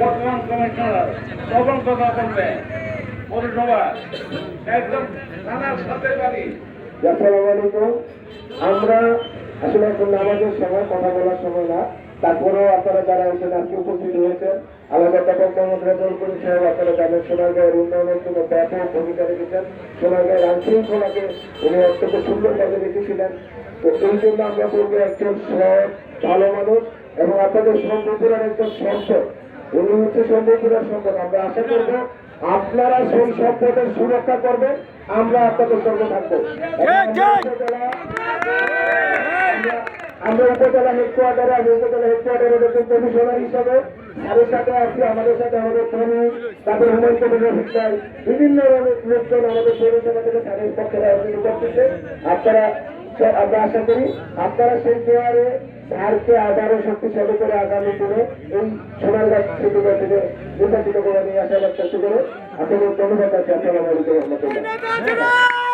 বর্তমান কমিশনার তদন্ত করবে পৌরসভা একদম থানার সাথে বাড়ি। আসসালামু আলাইকুম। আমরা আসলে এখন নামাজের সময় কথা বলার সময় না, তারপরেও আপনারা যারা এখানে আজকে উপস্থিত হয়েছেন, আলাদা মুখ্যমন্ত্রী দলপুরি সাহেব আপনারা জানেন সোনারগাঁয়ের উন্নয়নের জন্য ব্যাপক ভূমিকা রেখেছেন। সোনারগাঁয়ের আইনশৃঙ্খলাকে উনি অত্যন্ত সুন্দরভাবে রেখেছিলেন। তো এই জন্য আমরা বলবো একজন সৎ ভালো মানুষ এবং আপনাদের সম্পর্কের একজন সম্পদ, উনি হচ্ছে সম্পর্কের সম্পদ। আমরা আশা করবো আপনারা সেই সম্পদের সুরক্ষা করবেন, আমরা আপনাদের সঙ্গে থাকবো। আমরা উপজেলা হেডকোয়ার্টারে কমিশনার হিসাবে আমাদের সাথে আছি, আমাদের সাথে আমাদের কর্মী, তারপরে হুমায়ুন কবিরের শিক্ষায় বিভিন্ন লোকজন আমাদের পৌরসভা থেকে স্থানীয় পক্ষে রাজনীতি করতেছে। আমরা আশা করি আপনারা সেই জোয়ারে ধারকে আবারও শক্তিশালী করে আগামী দিনে এই সোনারগাঁ সিটিগঞ্জ থেকে নির্বাচিত করে নিয়ে আসার চেষ্টা করে আপনাদের ধন্যবাদ আছে। আসসালামু আলাইকুম রহমতুল্লাহ।